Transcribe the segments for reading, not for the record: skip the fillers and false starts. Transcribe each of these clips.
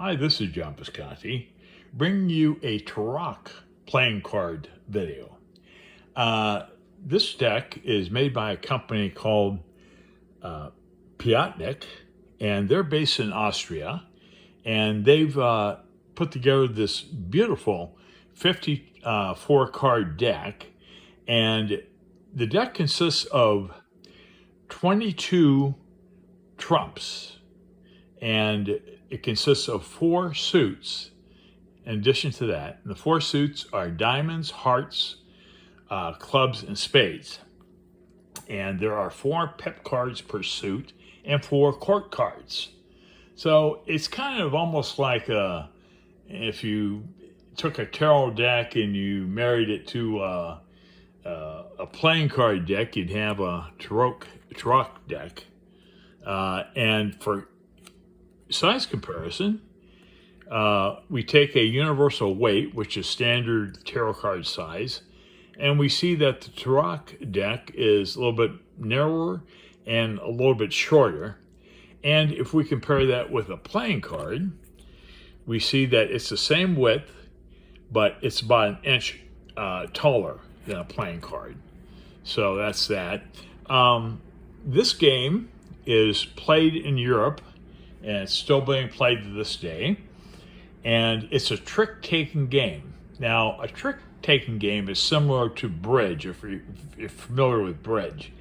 Hi, this is John Piscotti, bringing you a Tarock playing card video. This deck is made by a company called Piatnik, and they're based in Austria, and they've put together this beautiful 54 card deck, and the deck consists of 22 trumps, and it consists of 4 suits. In addition to that, the 4 suits are diamonds, hearts, clubs, and spades. And there are 4 pip cards per suit and 4 court cards. So it's kind of almost like if you took a tarot deck and you married it to a playing card deck, you'd have a Tarock deck. And for size comparison, we take a universal weight, which is standard tarot card size, and we see that the Tarock deck is a little bit narrower and a little bit shorter. And if we compare that with a playing card, we see that it's the same width, but it's about an inch taller than a playing card. So that's that. This game is played in Europe, and it's still being played to this day. And it's a trick-taking game. Now, a trick-taking game is similar to bridge, if you're familiar with bridge.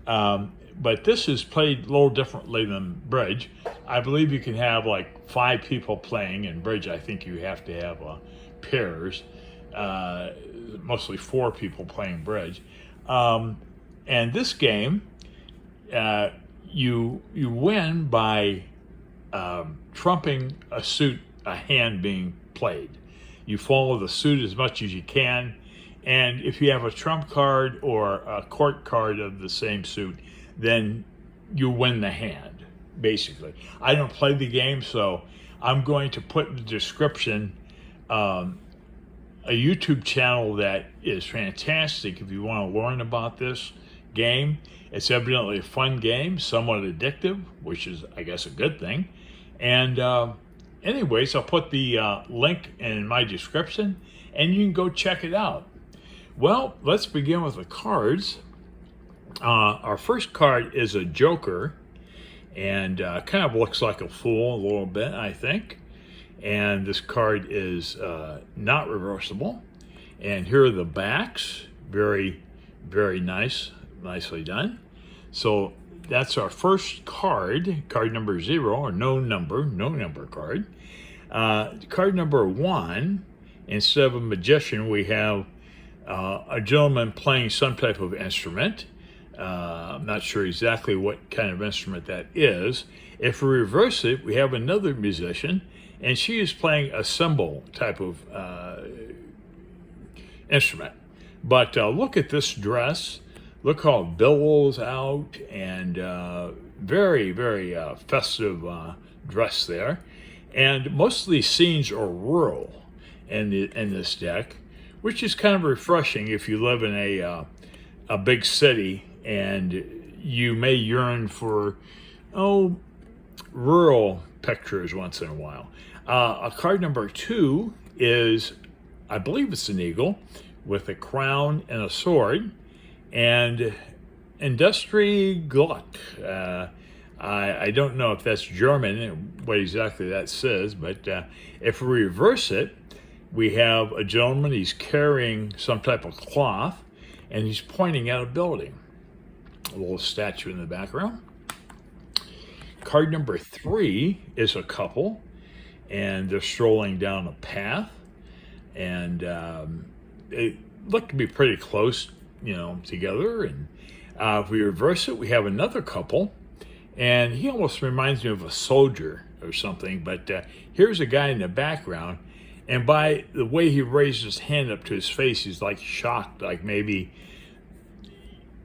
But this is played a little differently than bridge. I believe you can have like 5 people playing. In bridge, I think you have to have pairs, mostly 4 people playing bridge. And this game, you win by trumping a hand being played. You follow the suit as much as you can, and if you have a trump card or a court card of the same suit, then you win the hand, basically. I don't play the game, so I'm going to put in the description a YouTube channel that is fantastic if you want to learn about this game. It's evidently a fun game, somewhat addictive, which is, I guess, a good thing. And anyways, I'll put the link in my description, and you can go check it out. Well, let's begin with the cards. Our first card is a joker, and kind of looks like a fool a little bit, I think. And this card is not reversible. And here are the backs. Very, very nice. Nicely done. So that's our first card, card number 0, or no number card. Card number 1, instead of a magician, we have a gentleman playing some type of instrument. I'm not sure exactly what kind of instrument that is. If we reverse it, we have another musician, and she is playing a cymbal type of instrument. But look at this dress. Look how it billows out, and very, very festive dress there. And most of these scenes are rural in this deck, which is kind of refreshing if you live in a big city and you may yearn for, rural pictures once in a while. Card number 2 is, I believe it's an eagle, with a crown and a sword. And Industry Gluck. I don't know if that's German, what exactly that says, but if we reverse it, we have a gentleman, he's carrying some type of cloth, and he's pointing at a building. A little statue in the background. Card number 3 is a couple, and they're strolling down a path, and they look to be pretty close, together. And if we reverse it, we have another couple, and he almost reminds me of a soldier or something, but here's a guy in the background, and by the way he raised his hand up to his face, he's like shocked, like maybe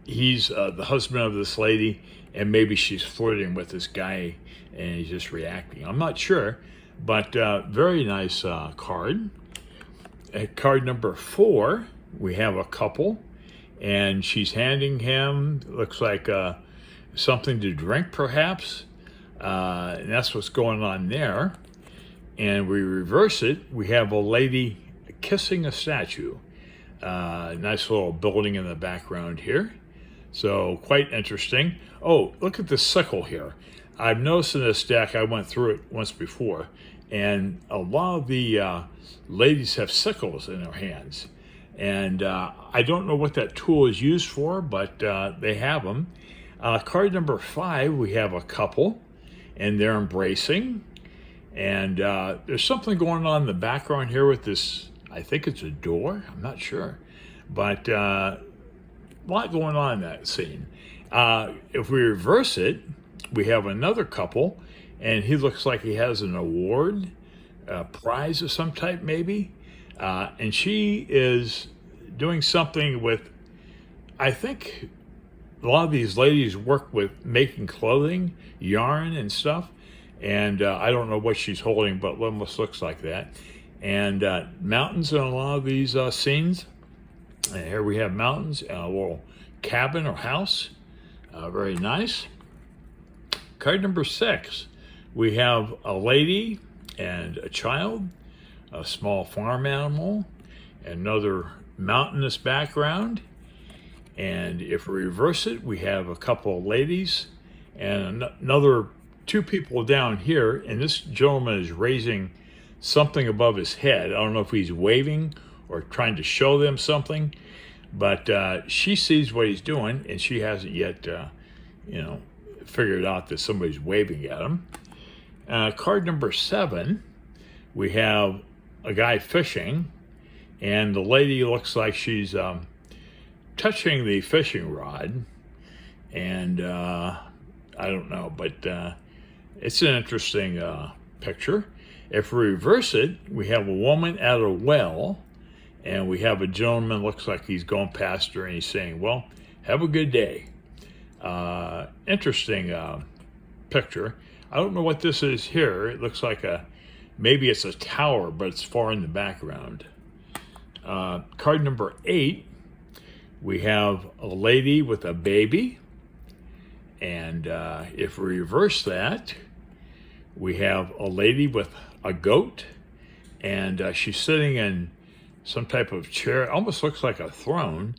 he's the husband of this lady, and maybe she's flirting with this guy, and he's just reacting. I'm not sure, but very nice card. At card number 4, we have a couple, and she's handing him, looks like something to drink perhaps, and that's what's going on there. And we reverse it, we have a lady kissing a statue. Nice little building in the background here. So quite interesting. Oh, look at the sickle here. I've noticed in this deck, I went through it once before, and a lot of the ladies have sickles in their hands. And I don't know what that tool is used for, but they have them. Card number 5, we have a couple, and they're embracing. And there's something going on in the background here with this, I think it's a door, I'm not sure. But a lot going on in that scene. If we reverse it, we have another couple, and he looks like he has an award, a prize of some type maybe. And she is doing something with, I think a lot of these ladies work with making clothing, yarn and stuff. And I don't know what she's holding, but it almost looks like that. And mountains in a lot of these scenes. And here we have mountains, a little cabin or house. Very nice. Card number 6, we have a lady and a child, a small farm animal, another mountainous background. And if we reverse it, we have a couple of ladies and another 2 people down here, and this gentleman is raising something above his head. I don't know if he's waving or trying to show them something, but she sees what he's doing, and she hasn't yet, figured out that somebody's waving at him. Card number 7, we have a guy fishing, and the lady looks like she's touching the fishing rod, and I don't know, but it's an interesting picture. If we reverse it, we have a woman at a well, and we have a gentleman, looks like he's going past her, and he's saying, well, have a good day. Interesting picture. I don't know what this is here. It looks like maybe it's a tower, but it's far in the background. Card number 8, we have a lady with a baby. And if we reverse that, we have a lady with a goat, and she's sitting in some type of chair. It almost looks like a throne,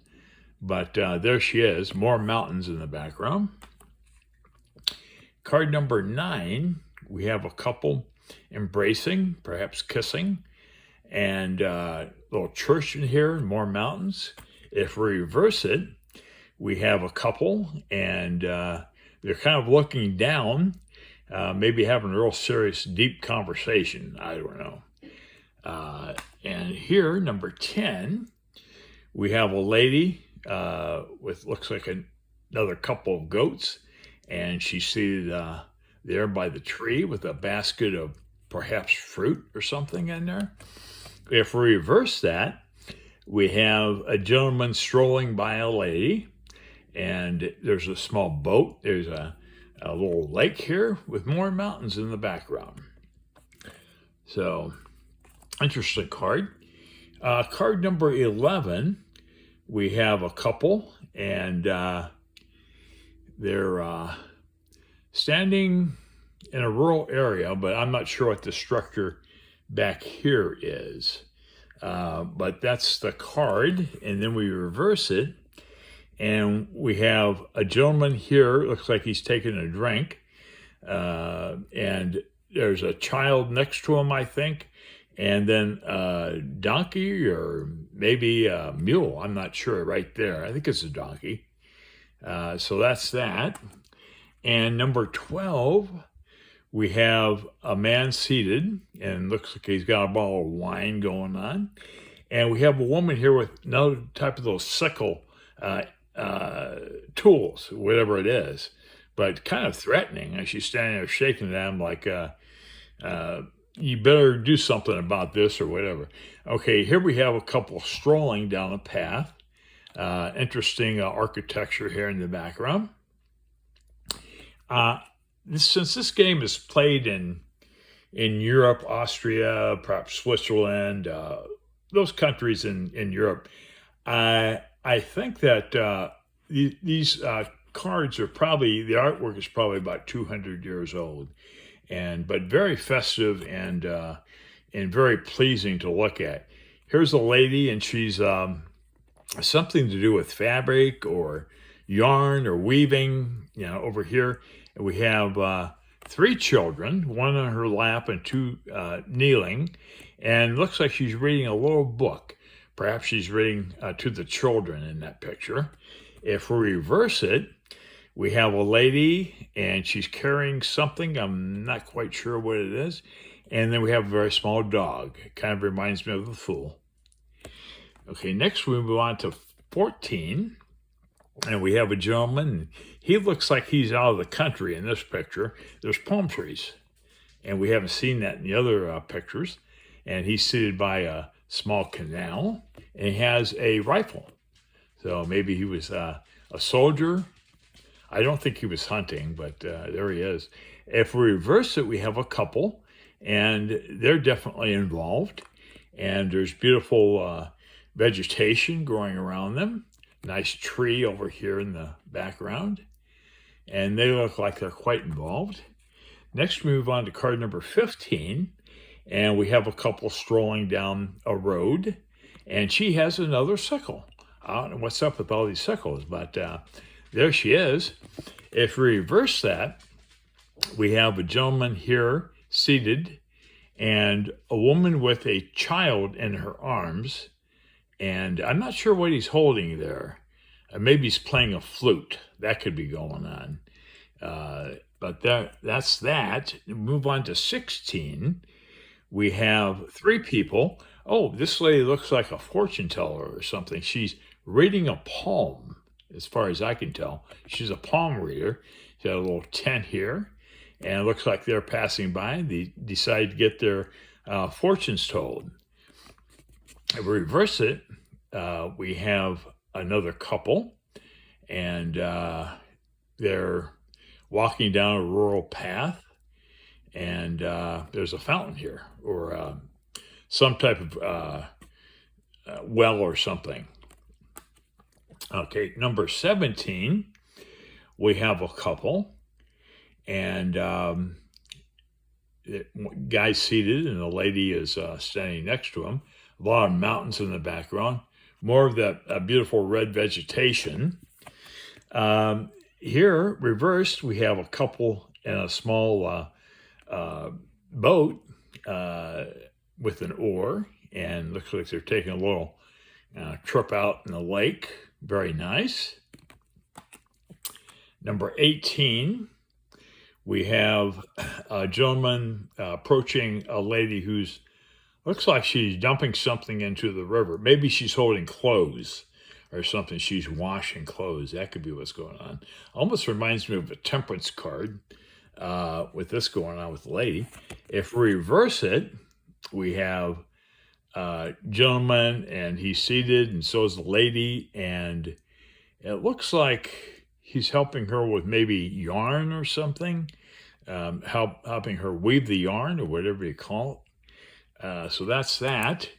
but there she is, more mountains in the background. Card number 9, we have a couple embracing, perhaps kissing, and a little church in here, more mountains. If we reverse it, we have a couple, and they're kind of looking down, maybe having a real serious, deep conversation. I don't know. And here, number 10, we have a lady with looks like another couple of goats, and she's seated there by the tree with a basket of perhaps fruit or something in there. If we reverse that, we have a gentleman strolling by a lady, and there's a small boat. There's a little lake here with more mountains in the background. So, interesting card. Card number 11, we have a couple, and they're standing in a rural area, but I'm not sure what the structure back here is. But that's the card, and then we reverse it, and we have a gentleman here, looks like he's taking a drink, and there's a child next to him, I think, and then a donkey or maybe a mule, I'm not sure, right there. I think it's a donkey. So that's that. And number 12, we have a man seated, and looks like he's got a bottle of wine going on. And we have a woman here with another type of those sickle tools, whatever it is, but kind of threatening. And she's standing there shaking at him like, you better do something about this or whatever. Okay, here we have a couple strolling down a path. Interesting architecture here in the background. Since this game is played in Europe, Austria, perhaps Switzerland, those countries in Europe, I think that these cards are probably, the artwork is probably about 200 years old. but very festive and very pleasing to look at. Here's a lady, and she's something to do with fabric or yarn or weaving, over here. And we have 3 children, one on her lap and 2 kneeling, and looks like she's reading a little book. Perhaps she's reading to the children in that picture. If we reverse it, we have a lady, and she's carrying something. I'm not quite sure what it is. And then we have a very small dog. It kind of reminds me of the Fool. Okay, next we move on to 14, and we have a gentleman. He looks like he's out of the country in this picture. There's palm trees, and we haven't seen that in the other pictures. And he's seated by a small canal, and he has a rifle. So maybe he was a soldier. I don't think he was hunting, but there he is. If we reverse it, we have a couple, and they're definitely involved. And there's beautiful vegetation growing around them. Nice tree over here in the background. And they look like they're quite involved. Next, we move on to card number 15. And we have a couple strolling down a road. And she has another sickle. I don't know what's up with all these sickles, but there she is. If we reverse that, we have a gentleman here seated and a woman with a child in her arms. And I'm not sure what he's holding there. Maybe he's playing a flute. That could be going on. But that's that. Move on to 16. We have 3 people. Oh, this lady looks like a fortune teller or something. She's reading a palm, as far as I can tell. She's a palm reader. She's got a little tent here. And it looks like they're passing by. They decide to get their fortunes told. If we reverse it, we have another couple, and they're walking down a rural path, and there's a fountain here, or some type of well or something. Okay, number 17, we have a couple, and the guy's seated, and the lady is standing next to him. A lot of mountains in the background, more of that beautiful red vegetation. Here, reversed, we have a couple in a small boat with an oar, and looks like they're taking a little trip out in the lake. Very nice. Number 18, we have a gentleman approaching a lady who's looks like she's dumping something into the river. Maybe she's holding clothes or something. She's washing clothes. That could be what's going on. Almost reminds me of a temperance card with this going on with the lady. If we reverse it, we have a gentleman, and he's seated, and so is the lady. And it looks like he's helping her with maybe yarn or something, helping her weave the yarn or whatever you call it. So that's that.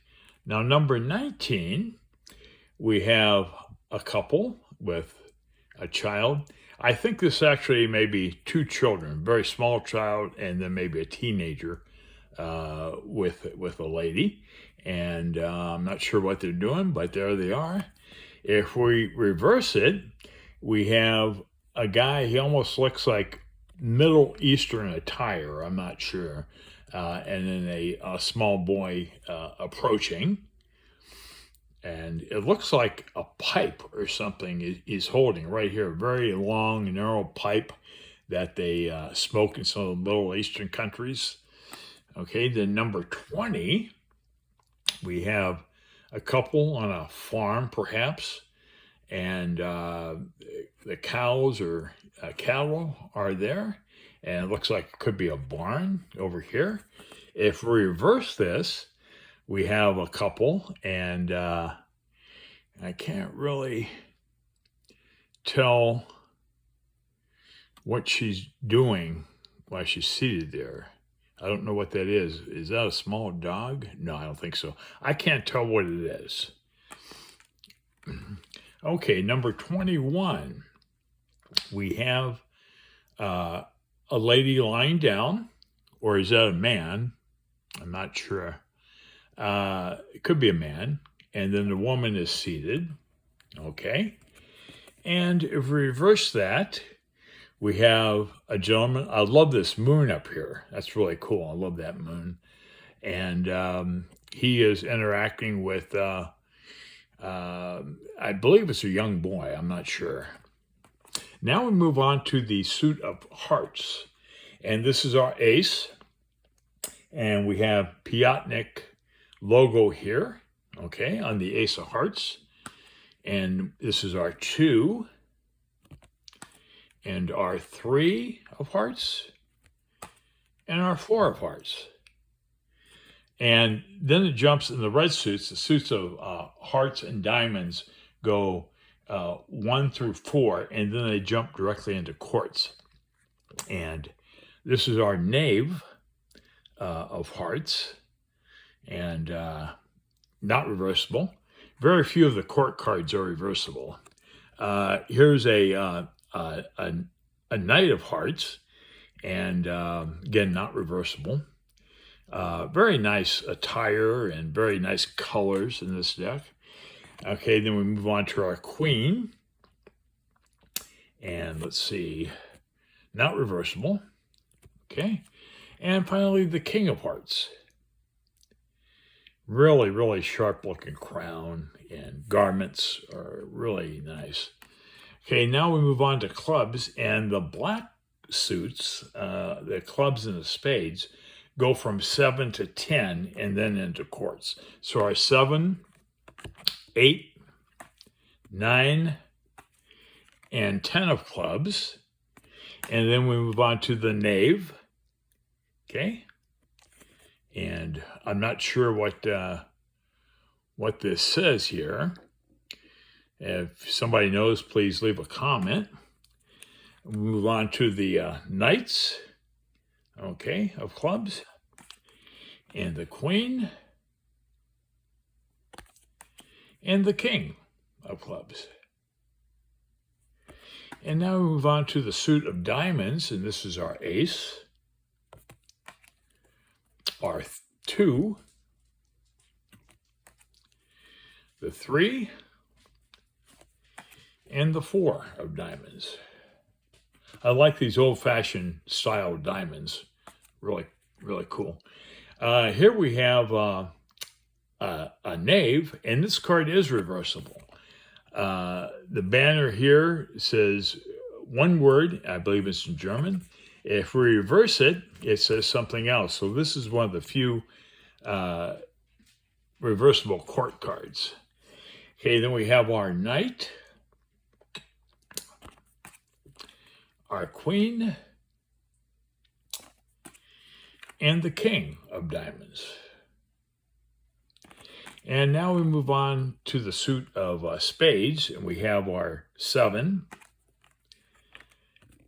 Now, number 19, we have a couple with a child. I think this actually may be 2 children, a very small child, and then maybe a teenager with a lady. And I'm not sure what they're doing, but there they are. If we reverse it, we have a guy. He almost looks like Middle Eastern attire. I'm not sure. And then a small boy approaching. And it looks like a pipe or something he's holding right here. A very long, narrow pipe that they smoke in some of the Middle Eastern countries. Okay, then number 20, we have a couple on a farm, perhaps. And the cows or cattle are there. And it looks like it could be a barn over here. If we reverse this, we have a couple, and I can't really tell what she's doing while she's seated there. I don't know what that is. Is that a small dog? No, I don't think so. I can't tell what it is. Okay, number 21. We have a lady lying down, or is that a man? I'm not sure. It could be a man. And then the woman is seated. Okay. And if we reverse that, we have a gentleman. I love this moon up here. That's really cool. I love that moon. And he is interacting with, I believe it's a young boy. I'm not sure. Now we move on to the suit of hearts. And this is our ace. And we have Piatnik logo here, okay, on the ace of hearts. And this is our 2 and our 3 of hearts and our 4 of hearts. And then it jumps in the red suits. The suits of hearts and diamonds go 1 through 4, and then they jump directly into courts. And this is our knave of hearts, and not reversible. Very few of the court cards are reversible. Here's a knight of hearts, and again, not reversible. Very nice attire and very nice colors in this deck. Okay, then we move on to our queen. And let's see, not reversible. Okay, and finally the king of hearts. Really, really sharp looking crown, and garments are really nice. Okay, now we move on to clubs, and the black suits, the clubs and the spades, go from 7 to 10 and then into courts. So our 7, 8, 9, and 10 of clubs. And then we move on to the knave. Okay. And I'm not sure what this says here. If somebody knows, please leave a comment. We move on to the knights, okay, of clubs, and the queen, and the king of clubs. And now we move on to the suit of diamonds, and this is our ace, our 2, the 3, and the 4 of diamonds. I like these old-fashioned style diamonds. Really, really cool. Here we have a knave, and this card is reversible. The banner here says one word. I believe it's in German. If we reverse it, it says something else. So this is one of the few reversible court cards. Okay, then we have our knight, our queen, and the king of diamonds. And now we move on to the suit of spades, and we have our 7,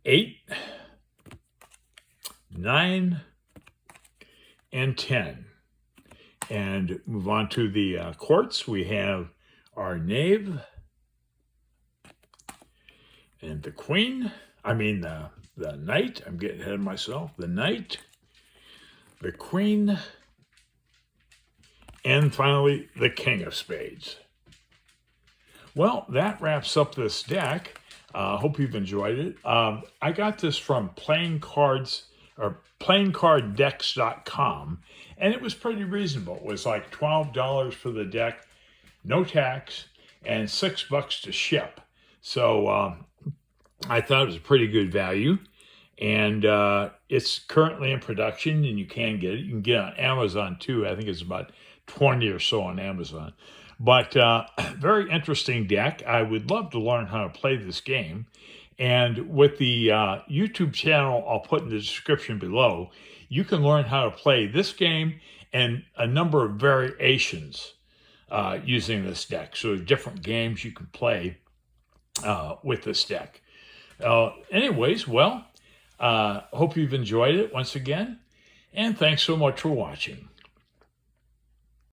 8, 9, and 10. And move on to the courts. We have our knave and the queen. I mean the knight. I'm getting ahead of myself. The knight, the queen, and finally the king of spades. Well, that wraps up this deck. Hope you've enjoyed it. I got this from playingcarddecks.com, and it was pretty reasonable. It was like $12 for the deck, no tax, and $6 to ship. So I thought it was a pretty good value, and it's currently in production, and you can get it. You can get it on Amazon too. I think it's about 20 or so on Amazon. But very interesting deck. I would love to learn how to play this game. And with the YouTube channel I'll put in the description below, you can learn how to play this game and a number of variations using this deck. So there's different games you can play with this deck. Anyways, well, hope you've enjoyed it once again. And thanks so much for watching.